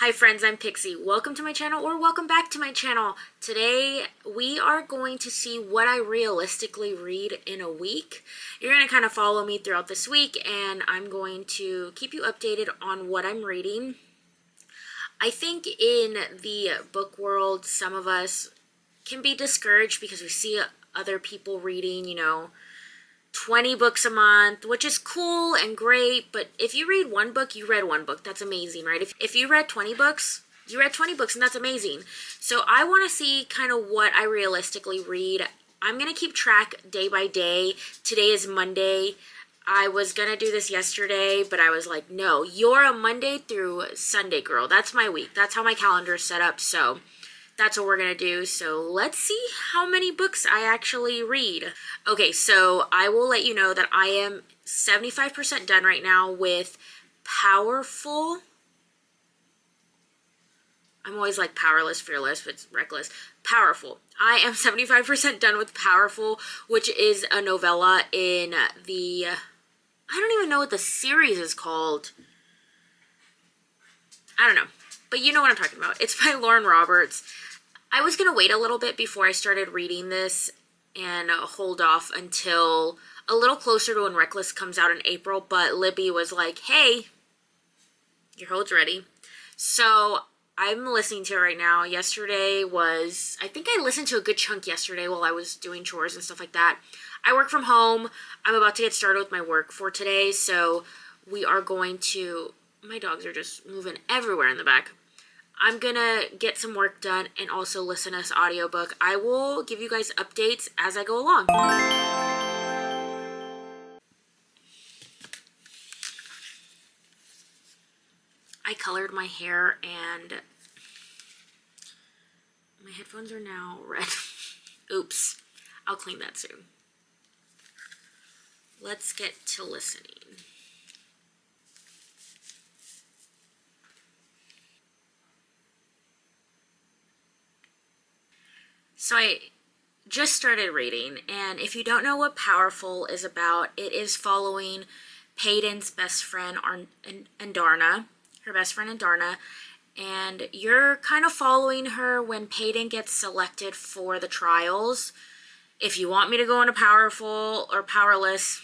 Hi friends, I'm Pixie. Welcome to my channel, or welcome back to my channel. Today we are going to see what I realistically read in a week. You're going to kind of follow me throughout this week, and I'm going to keep you updated on what I'm reading. I think in the book world, some of us can be discouraged because we see other people reading, 20 books a month, which is cool and great, but if you read one book, you read one book. That's amazing, right? If you read 20 books, you read 20 books, and that's amazing. So I want to see kind of what I realistically read. I'm going to keep track day by day. Today is Monday. I was going to do this yesterday, but I was like, no, you're a Monday through Sunday girl. That's my week. That's how my calendar is set up, so that's what we're going to do. So let's see how many books I actually read. Okay, so I will let you know that I am 75% done right now with Powerful. I'm always like powerless, fearless, but it's reckless. Powerful. I am 75% done with Powerful, which is a novella in the... I don't even know what the series is called. I don't know. But you know what I'm talking about. It's by Lauren Roberts. I was going to wait a little bit before I started reading this and hold off until a little closer to when Reckless comes out in April, but Libby was like, hey, your hold's ready. So I'm listening to it right now. Yesterday was, I think I listened to a good chunk yesterday while I was doing chores and stuff like that. I work from home. I'm about to get started with my work for today, so we are going to, my dogs are just moving everywhere in the back. I'm gonna get some work done and also listen to this audiobook. I will give you guys updates as I go along. I colored my hair and my headphones are now red. Oops. I'll clean that soon. Let's get to listening. So I just started reading, and if you don't know what Powerful is about, it is following Peyton's best friend, Andarna, her best friend Andarna, and you're kind of following her when Peyton gets selected for the trials. If you want me to go into Powerful or Powerless,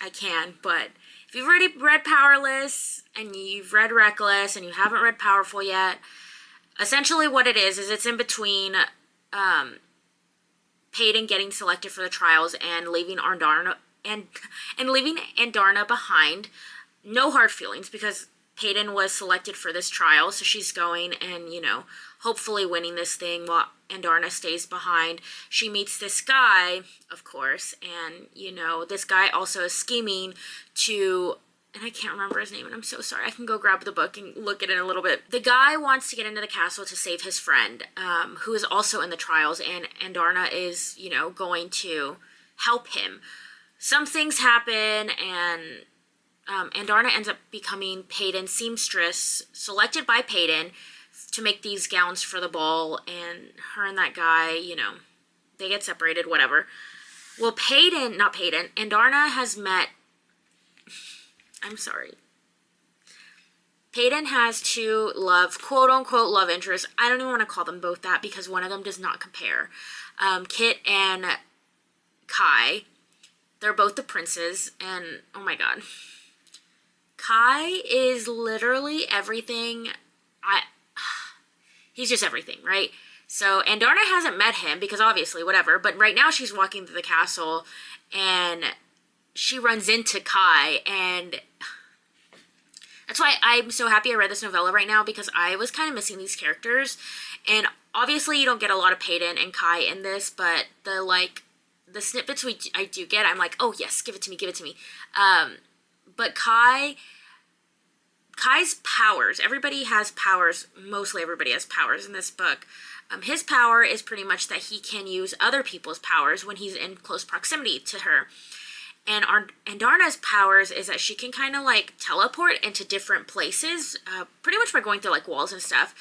I can, but if you've already read Powerless and you've read Reckless and you haven't read Powerful yet, essentially what it is it's in between Peyton getting selected for the trials and leaving Andarna leaving Andarna behind. No hard feelings because Peyton was selected for this trial, so she's going and, hopefully winning this thing while Andarna stays behind. She meets this guy, of course, and, this guy also is scheming to... and I can't remember his name, and I'm so sorry. I can go grab the book and look at it in a little bit. The guy wants to get into the castle to save his friend, who is also in the trials, and Andarna is, going to help him. Some things happen, and Andarna ends up becoming Peyton's seamstress, selected by Peyton to make these gowns for the ball, and her and that guy, they get separated, whatever. Well, Andarna has met... I'm sorry. Peyton has two quote-unquote love interests. I don't even want to call them both that because one of them does not compare. Kit and Kai. They're both the princes, and oh my god. Kai is literally everything. He's just everything, right? So Andarna hasn't met him because obviously, whatever. But right now she's walking through the castle, and she runs into Kai, and that's why I'm so happy I read this novella right now, because I was kind of missing these characters. And obviously you don't get a lot of Peyton and Kai in this, but the snippets I do get, I'm like, oh yes, give it to me. But Kai's powers, everybody has powers, mostly everybody has powers in this book. His power is pretty much that he can use other people's powers when he's in close proximity to her. And Andarna's powers is that she can kind of teleport into different places, pretty much by going through walls and stuff.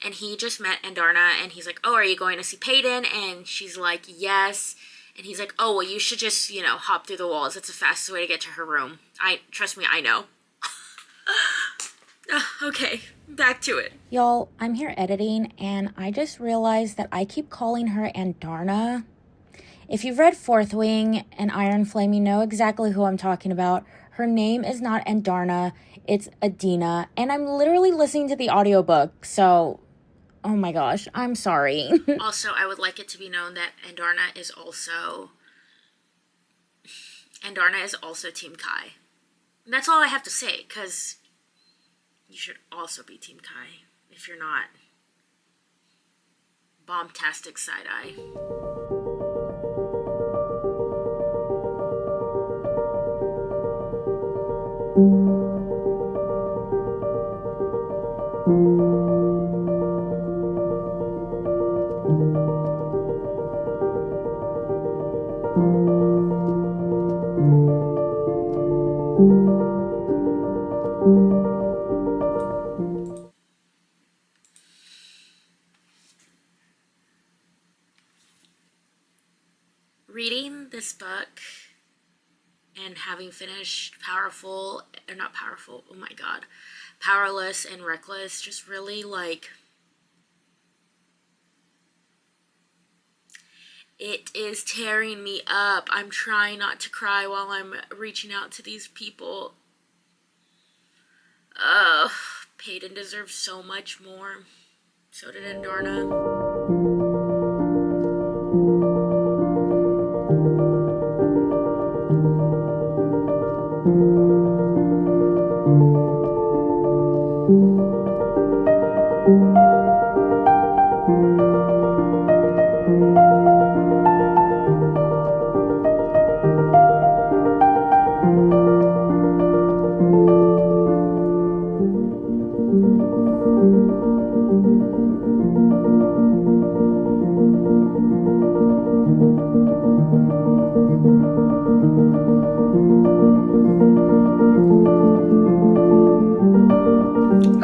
And he just met Andarna, and he's like, oh, are you going to see Peyton? And she's like, yes. And he's like, oh, well, you should just, hop through the walls. It's the fastest way to get to her room. Trust me, I know. Okay, back to it. Y'all, I'm here editing, and I just realized that I keep calling her Andarna. If you've read Fourth Wing and Iron Flame, you know exactly who I'm talking about. Her name is not Andarna, it's Adina, and I'm literally listening to the audiobook, so oh my gosh, I'm sorry. Also, I would like it to be known that Andarna is also Team Kai. And that's all I have to say, because you should also be Team Kai. If you're not, bombastic side eye. Reading this book and having finished Powerless and Reckless just really, like, it is tearing me up. I'm trying not to cry while I'm reaching out to these people. Peyton deserves so much more. So did Andarna.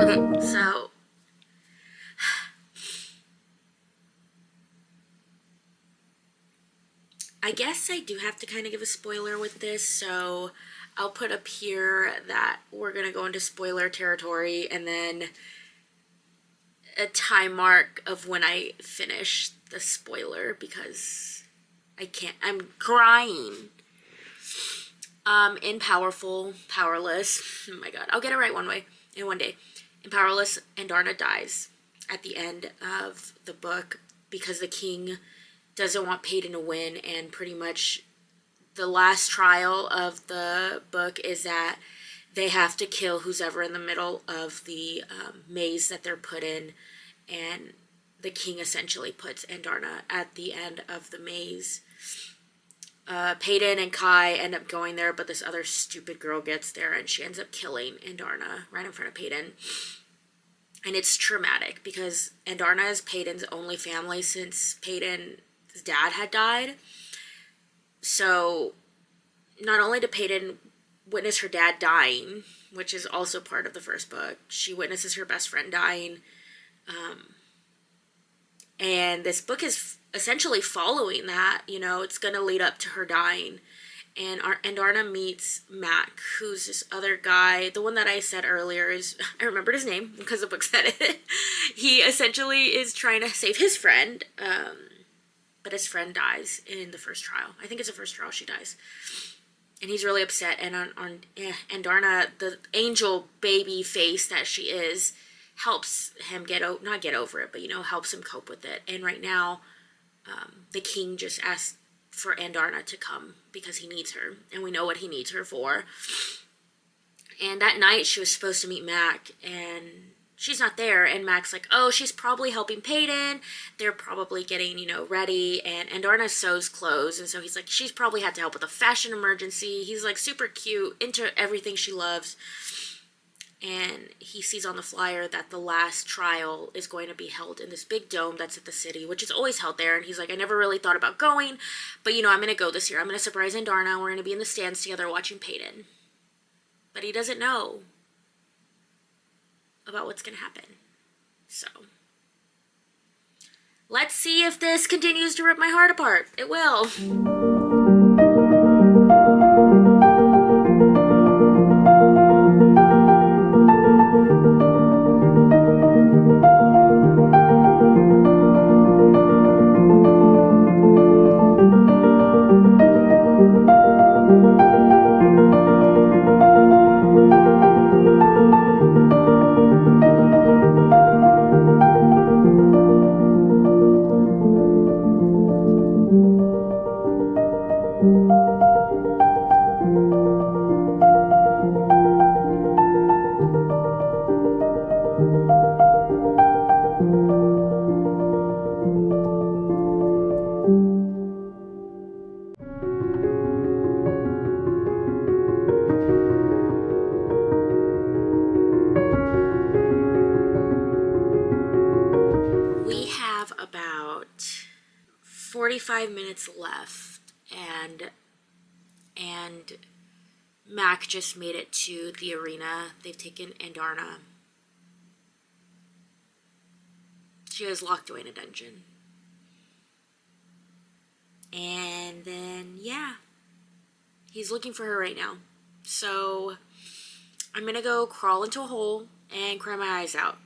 Okay, so I guess I do have to kind of give a spoiler with this, so I'll put up here that we're going to go into spoiler territory and then a time mark of when I finish the spoiler because I can't, I'm crying. In Powerless, oh my god, I'll get it right one day. In Powerless, Andarna dies at the end of the book because the king doesn't want Peyton to win, and pretty much the last trial of the book is that they have to kill who's ever in the middle of the maze that they're put in, and the king essentially puts Andarna at the end of the maze. Peyton and Kai end up going there, but this other stupid girl gets there and she ends up killing Andarna right in front of Peyton. And it's traumatic because Andarna is Peyton's only family since Peyton's dad had died. So not only did Peyton witness her dad dying, which is also part of the first book, she witnesses her best friend dying. And this book is essentially following that. You know, it's going to lead up to her dying. And Andarna meets Mac, who's this other guy. The one that I said earlier is, I remembered his name because the book said it. He essentially is trying to save his friend, but his friend dies in the first trial. I think it's the first trial she dies. And he's really upset. And Andarna, the angel baby face that she is, helps him not get over it, but, you know, helps him cope with it. And right now, the king just asked for Andarna to come because he needs her, and we know what he needs her for. And that night she was supposed to meet Mac, and she's not there, and Mac's like, oh, she's probably helping Peyton, they're probably getting, you know, ready, and Andarna sews clothes, and so he's like, she's probably had to help with a fashion emergency. He's like super cute, into everything she loves. And he sees on the flyer that the last trial is going to be held in this big dome that's at the city, which is always held there. And he's like, I never really thought about going, but, you know, I'm going to go this year. I'm going to surprise Andarna. We're going to be in the stands together watching Peyton. But he doesn't know about what's going to happen. So let's see if this continues to rip my heart apart. It will. 45 minutes left, and Mac just made it to the arena. They've taken Andarna. She was locked away in a dungeon. And then, yeah, he's looking for her right now. So I'm gonna go crawl into a hole and cry my eyes out.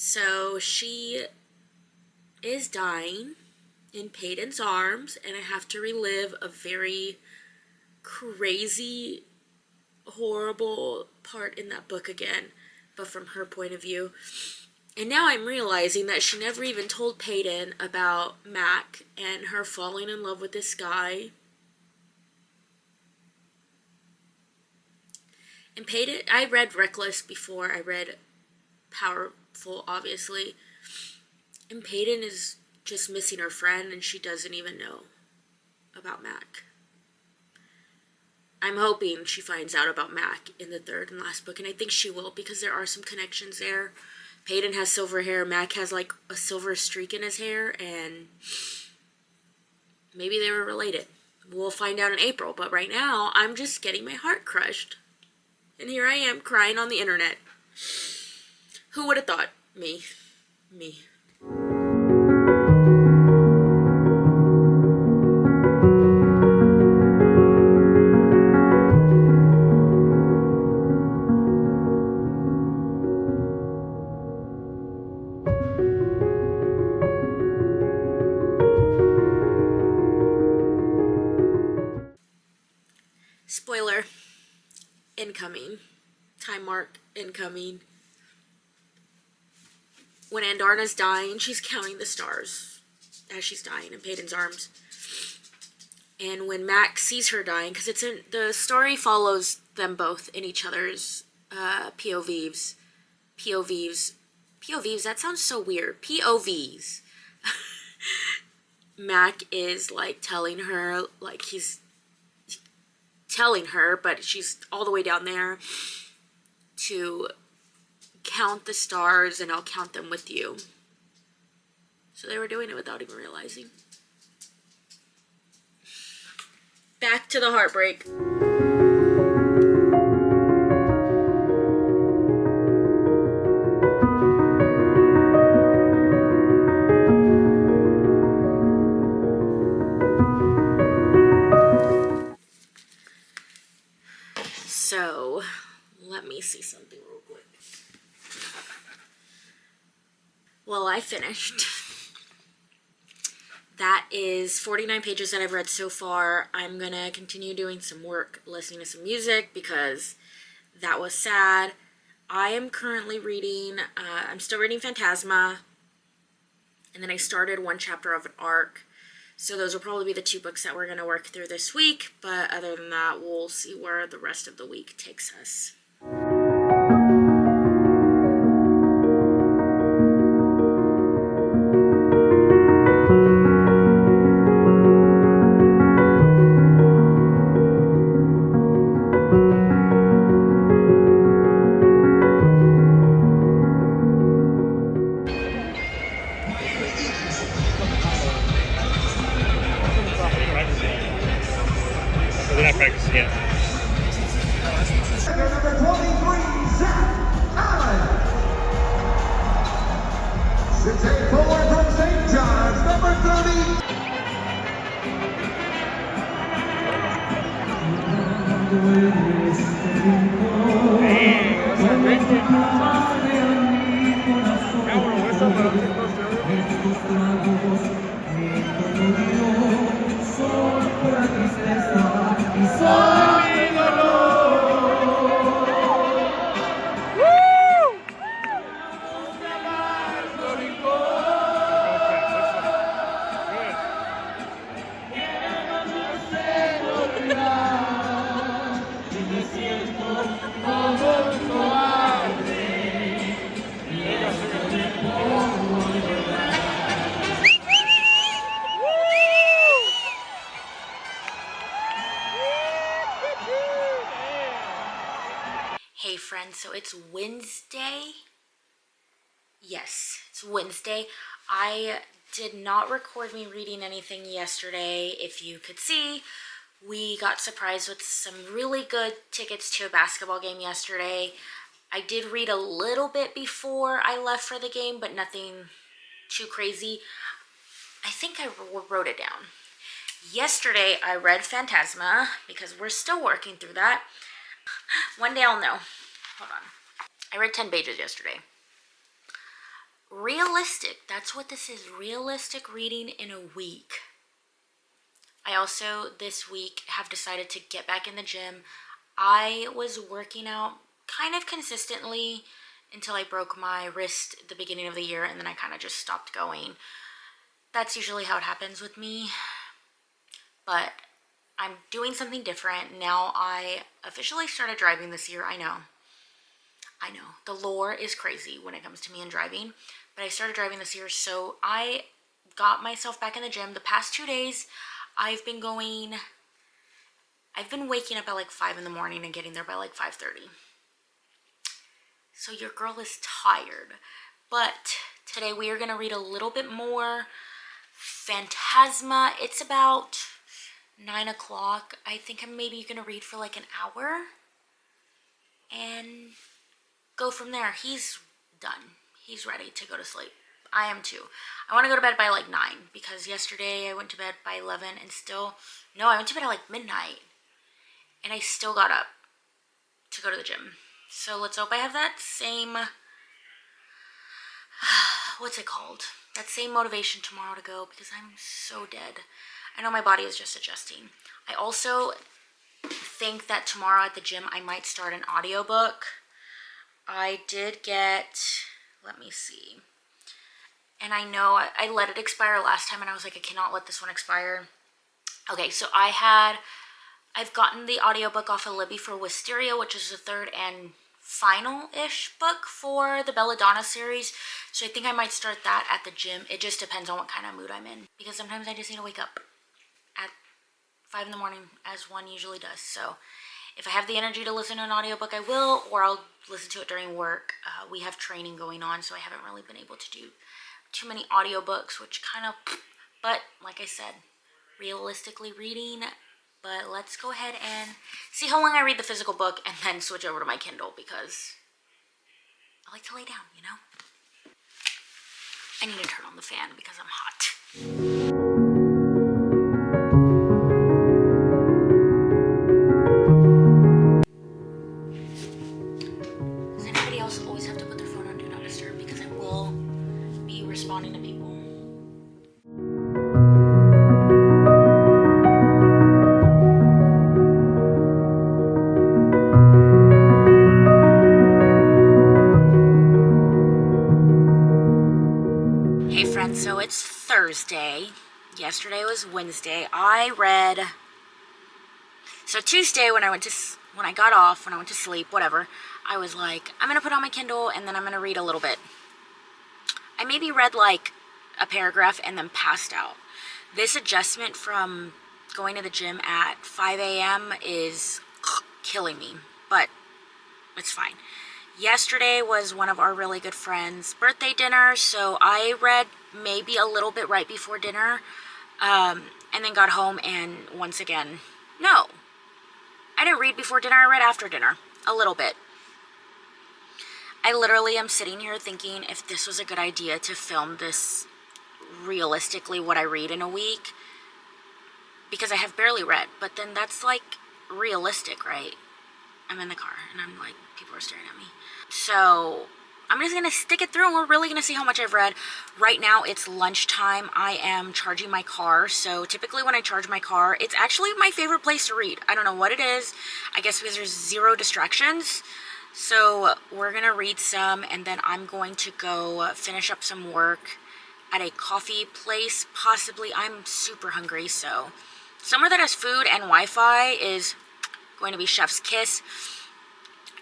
So she is dying in Peyton's arms, and I have to relive a very crazy, horrible part in that book again, but from her point of view. And now I'm realizing that she never even told Peyton about Mac and her falling in love with this guy. And Peyton, I read Reckless before I read Powerful, obviously. And Peyton is just missing her friend, and she doesn't even know about Mac. I'm hoping she finds out about Mac in the third and last book, and I think she will, because there are some connections there. Peyton has silver hair, Mac has like a silver streak in his hair, and maybe they were related. We'll find out in April, but right now, I'm just getting my heart crushed. And here I am crying on the internet. Who would have thought? Me. Spoiler. Incoming. Time mark. Incoming. When Andarna's dying, she's counting the stars as she's dying in Peyton's arms. And when Mac sees her dying, because the story follows them both in each other's POVs. POVs, that sounds so weird. POVs. Mac is like telling her, like he's telling her, but she's all the way down there, to count the stars and I'll count them with you. So they were doing it without even realizing. Back to the heartbreak. So, let me see something real quick. Well, I finished. That is 49 pages that I've read so far. I'm going to continue doing some work, listening to some music, because that was sad. I am currently reading, I'm still reading Phantasma, and then I started one chapter of an arc. So those will probably be the 2 books that we're going to work through this week, but other than that, we'll see where the rest of the week takes us. They're not practicing yet. Number 23, Zach Allen. 6'4" from St. John's, number 30. Dang, that's a big one. I want to whistle, but I'm too close to Hey friends, so it's Wednesday. Yes, it's Wednesday. I did not record me reading anything yesterday. If you could see, we got surprised with some really good tickets to a basketball game yesterday. I did read a little bit before I left for the game, but nothing too crazy. I think I wrote it down. Yesterday, I read Phantasma because we're still working through that. One day I'll know. Hold on. I read 10 pages yesterday. Realistic. That's what this is. Realistic reading in a week. I also, this week, have decided to get back in the gym. I was working out kind of consistently until I broke my wrist at the beginning of the year, and then I kind of just stopped going. That's usually how it happens with me. But I'm doing something different. Now I officially started driving this year. I know. The lore is crazy when it comes to me and driving. But I started driving this year, so I got myself back in the gym. The past 2 days, I've been waking up at like 5 in the morning and getting there by like 5:30. So your girl is tired. But today we are going to read a little bit more Phantasma. It's about 9 o'clock. I think I'm maybe going to read for like an hour and go from there. He's done. He's ready to go to sleep. I am too. I want to go to bed by like 9 because yesterday I went to bed by 11 and I went to bed at like midnight and I still got up to go to the gym. So let's hope I have that same, what's it called? That same motivation tomorrow to go because I'm so dead. I know my body is just adjusting. I also think that tomorrow at the gym I might start an audiobook. I did get, let me see. And I know I let it expire last time and I was like, I cannot let this one expire. Okay, so I've gotten the audiobook off of Libby for Wisteria, which is the third and final-ish book for the Belladonna series. So I think I might start that at the gym. It just depends on what kind of mood I'm in. Because sometimes I just need to wake up at 5 in the morning, as one usually does. So if I have the energy to listen to an audiobook, I will, or I'll listen to it during work. We have training going on, so I haven't really been able to do too many audiobooks, which kind of, but like I said, realistically reading. But let's go ahead and see how long I read the physical book and then switch over to my Kindle because I like to lay down, you know? I need to turn on the fan because I'm hot. Does anybody else always have to put their phone on Do Not Disturb? Because I will be responding to people. Hey friends, so it's Thursday. Yesterday was Wednesday. So Tuesday when I went to sleep, whatever, I was like, I'm gonna put on my Kindle and then I'm gonna read a little bit. I maybe read like a paragraph and then passed out. This adjustment from going to the gym at 5 a.m. is killing me, but it's fine. Yesterday was one of our really good friends' birthday dinner, so I read maybe a little bit right before dinner, and then got home and once again, no. I didn't read before dinner, I read after dinner, a little bit. I literally am sitting here thinking if this was a good idea to film this realistically what I read in a week, because I have barely read, but then that's like realistic, right? I'm in the car and I'm like, people are staring at me. So I'm just gonna stick it through and we're really gonna see how much I've read. Right now it's lunchtime. I am charging my car. So typically when I charge my car, it's actually my favorite place to read. I don't know what it is. I guess because there's zero distractions. So we're gonna read some and then I'm going to go finish up some work at a coffee place, possibly. I'm super hungry, so somewhere that has food and Wi-Fi is going to be chef's kiss.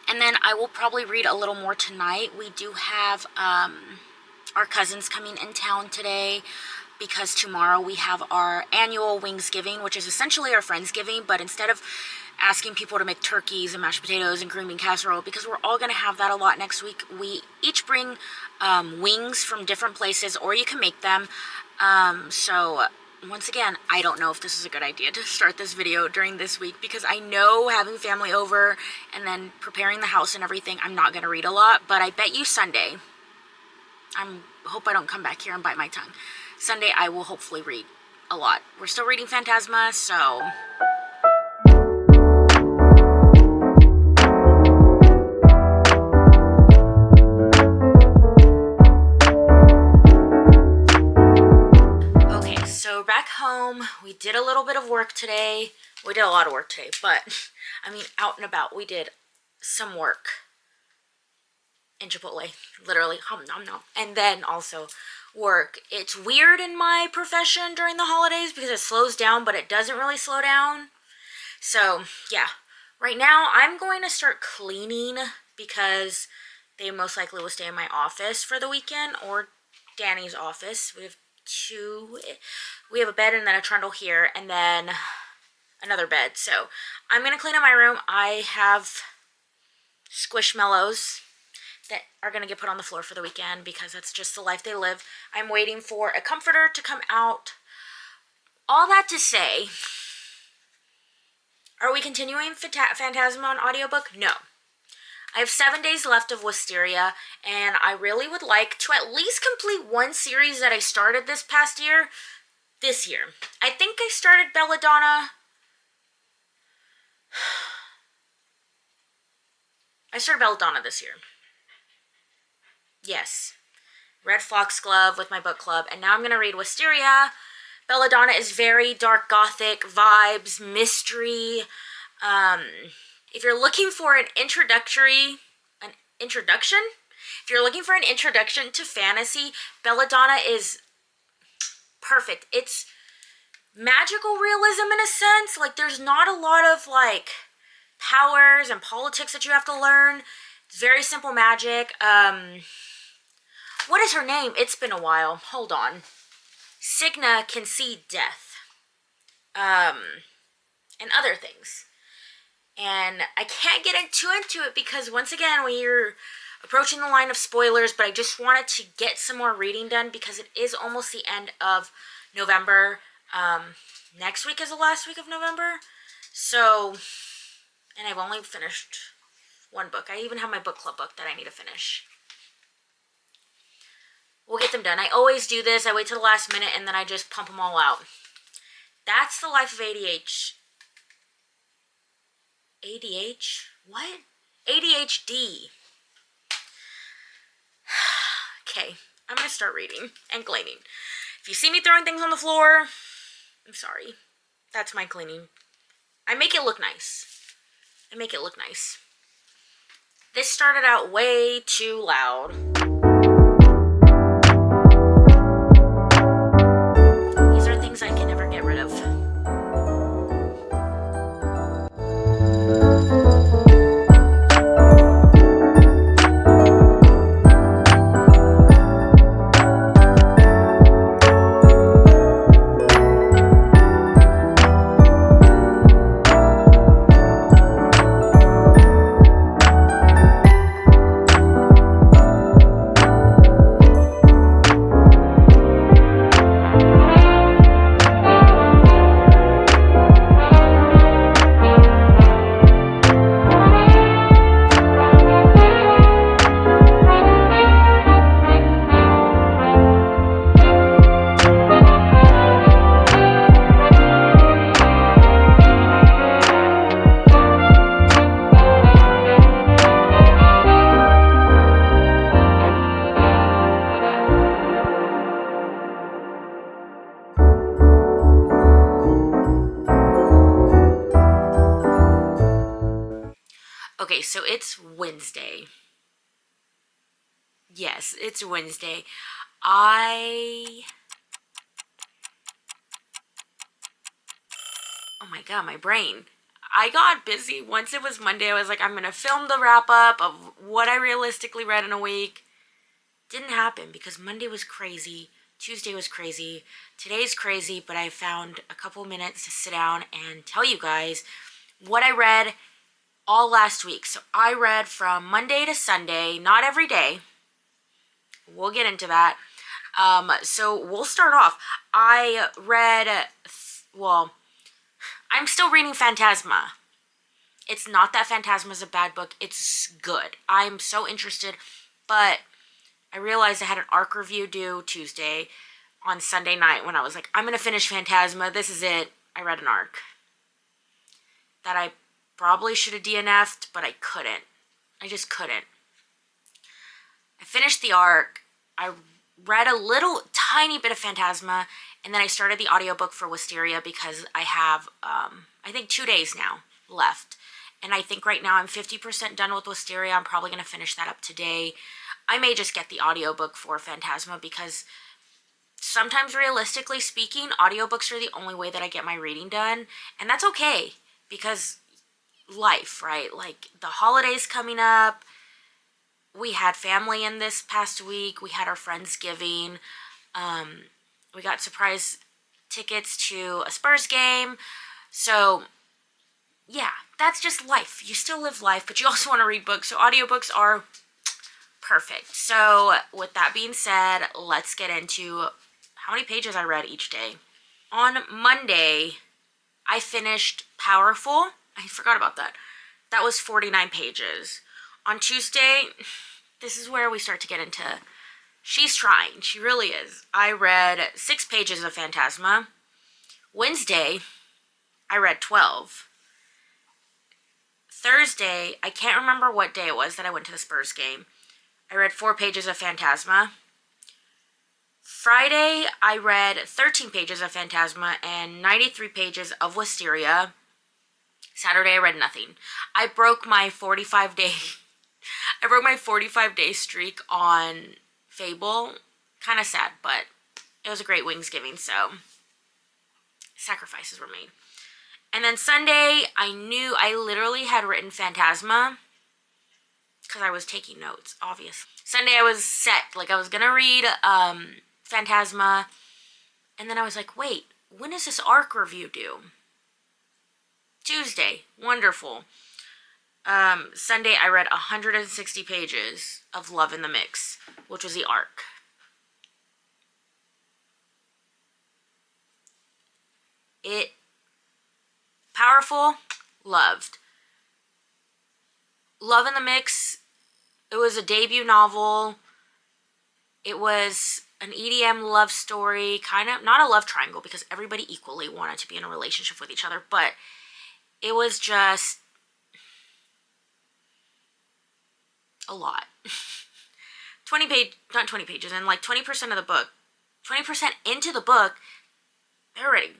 And then I will probably read a little more tonight. We do have our cousins coming in town today because tomorrow we have our annual Wingsgiving, which is essentially our Friendsgiving, but instead of asking people to make turkeys and mashed potatoes and green bean casserole, because we're all going to have that a lot next week, we each bring wings from different places, or you can make them. So once again, I don't know if this is a good idea to start this video during this week, because I know having family over and then preparing the house and everything, I'm not going to read a lot, but I bet you Sunday, hope I don't come back here and bite my tongue. Sunday I will hopefully read a lot. We're still reading Phantasma, so back home, we did a little bit of work today. We did a lot of work today, but I mean, out and about, we did some work in Chipotle, literally, nom nom. And then also work. It's weird in my profession during the holidays because it slows down, but it doesn't really slow down. So yeah, right now I'm going to start cleaning because they most likely will stay in my office for the weekend, or Danny's office. We have a bed and then a trundle here and then another bed. So I'm going to clean up my room. I have Squishmallows that are going to get put on the floor for the weekend because that's just the life they live. I'm waiting for a comforter to come out. All that to say, are we continuing Phantasma on audiobook? No. I have 7 days left of Wisteria, and I really would like to at least complete one series that I started this past year, this year. I think I started Belladonna. I started Belladonna this year. Yes. Red Foxglove with my book club, and now I'm going to read Wisteria. Belladonna is very dark gothic vibes, mystery. If you're looking for an introduction to fantasy, Belladonna is perfect. It's magical realism in a sense. Like, there's not a lot of, like, powers and politics that you have to learn. It's very simple magic. What is her name? It's been a while. Hold on. Cigna can see death. And other things. And I can't get too into it because, once again, we're approaching the line of spoilers, but I just wanted to get some more reading done because it is almost the end of November. Next week is the last week of November. So, and I've only finished one book. I even have my book club book that I need to finish. We'll get them done. I always do this. I wait till the last minute and then I just pump them all out. That's the life of ADHD. What? ADHD. Okay, I'm going to start reading and cleaning. If you see me throwing things on the floor, I'm sorry. That's my cleaning. I make it look nice. This started out way too loud. These are things I can never get rid of. Okay, so it's Wednesday. Yes, it's Wednesday. Oh my God, my brain. I got busy. Once it was Monday, I was like, I'm going to film the wrap up of what I realistically read in a week. Didn't happen because Monday was crazy. Tuesday was crazy. Today's crazy, but I found a couple minutes to sit down and tell you guys what I read all last week. So I read from Monday to Sunday, not every day. We'll get into that. So we'll start off. I read, I'm still reading Phantasma. It's not that Phantasma is a bad book. It's good. I'm so interested, but I realized I had an arc review due Tuesday on Sunday night when I was like, I'm going to finish Phantasma. This is it. I read an arc that I probably should have DNF'd, but I couldn't. I just couldn't. I finished the arc. I read a little tiny bit of Phantasma, and then I started the audiobook for Wisteria because I have, I think 2 days now left. And I think right now I'm 50% done with Wisteria. I'm probably going to finish that up today. I may just get the audiobook for Phantasma because sometimes, realistically speaking, audiobooks are the only way that I get my reading done. And that's okay because life, right? Like the holidays coming up. We had family in this past week. We had our Friendsgiving. We got surprise tickets to a Spurs game. So, yeah, that's just life. You still live life, but you also want to read books. So audiobooks are perfect. So, with that being said, let's get into how many pages I read each day. On Monday, I finished Powerful. I forgot about that. That was 49 pages. On Tuesday, this is where we start to get into, she's trying. She really is. I read 6 pages of Phantasma. Wednesday, I read 12. Thursday, I can't remember what day it was that I went to the Spurs game. I read 4 pages of Phantasma. Friday, I read 13 pages of Phantasma and 93 pages of Wisteria. Saturday, I read nothing. I broke my 45-day streak on Fable. Kind of sad, but it was a great Wingsgiving, so sacrifices were made. And then Sunday, I literally had written Phantasma because I was taking notes, obviously. Sunday, I was set. Like, I was going to read Phantasma, and then I was like, wait, when is this arc review due? Tuesday. Wonderful. Sunday, I read 160 pages of Love in the Mix, which was the arc. Powerful, loved. Love in the Mix, it was a debut novel. It was an EDM love story, kind of, not a love triangle because everybody equally wanted to be in a relationship with each other, but it was just a lot. 20 pages, and like 20% of the book, 20% into the book, they're already,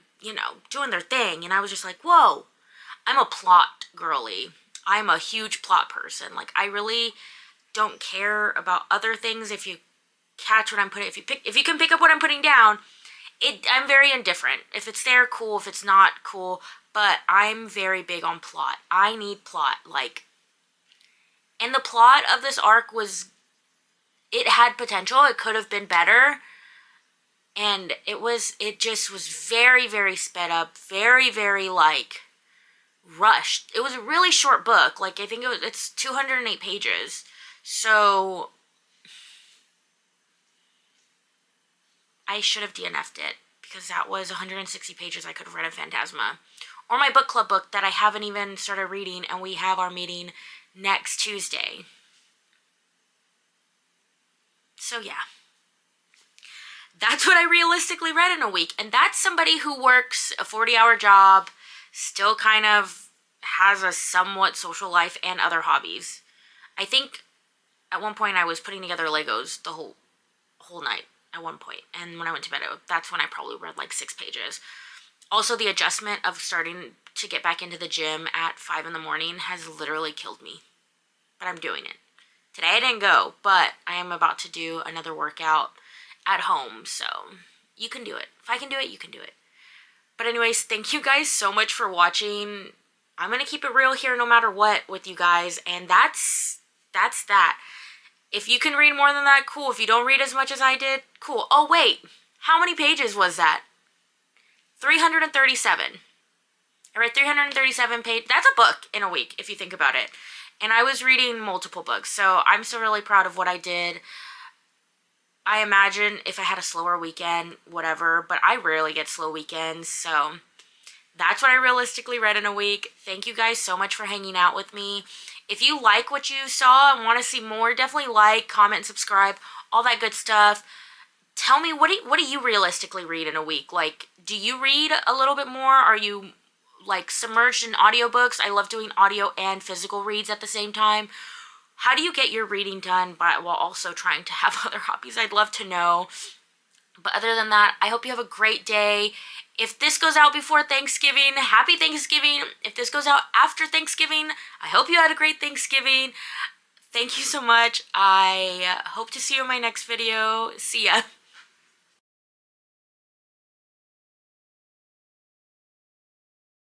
doing their thing, and I was just like, whoa, I'm a plot girly. I'm a huge plot person. Like, I really don't care about other things. If you catch what I'm putting, if you can pick up what I'm putting down, I'm very indifferent. If it's there, cool. If it's not, cool. But I'm very big on plot. I need plot. And the plot of this arc it had potential. It could have been better. And it just was very, very sped up. Very, very, rushed. It was a really short book. I think it's 208 pages. So I should have DNF'd it because that was 160 pages I could have read of Phantasma. Or my book club book that I haven't even started reading, and we have our meeting next Tuesday. So yeah. That's what I realistically read in a week. And that's somebody who works a 40-hour job, still kind of has a somewhat social life and other hobbies. I think at one point I was putting together Legos the whole night at one point. And when I went to bed, that's when I probably read 6 pages. Also, the adjustment of starting to get back into the gym at 5 in the morning has literally killed me. but I'm doing it. Today I didn't go, but I am about to do another workout at home, so you can do it. If I can do it, you can do it. But anyways, thank you guys so much for watching. I'm going to keep it real here no matter what with you guys, and that's that. If you can read more than that, cool. If you don't read as much as I did, cool. Oh, wait. How many pages was that? 337. I read 337 pages. That's a book in a week, if you think about it. And I was reading multiple books, so I'm still really proud of what I did. I imagine if I had a slower weekend, whatever, but I rarely get slow weekends, so that's what I realistically read in a week. Thank you guys so much for hanging out with me. If you like what you saw and want to see more, definitely like, comment, subscribe, all that good stuff. Tell me, what do you realistically read in a week? Like, do you read a little bit more? Are you, like, submerged in audiobooks? I love doing audio and physical reads at the same time. How do you get your reading done while also trying to have other hobbies? I'd love to know. But other than that, I hope you have a great day. If this goes out before Thanksgiving, happy Thanksgiving. If this goes out after Thanksgiving, I hope you had a great Thanksgiving. Thank you so much. I hope to see you in my next video. See ya.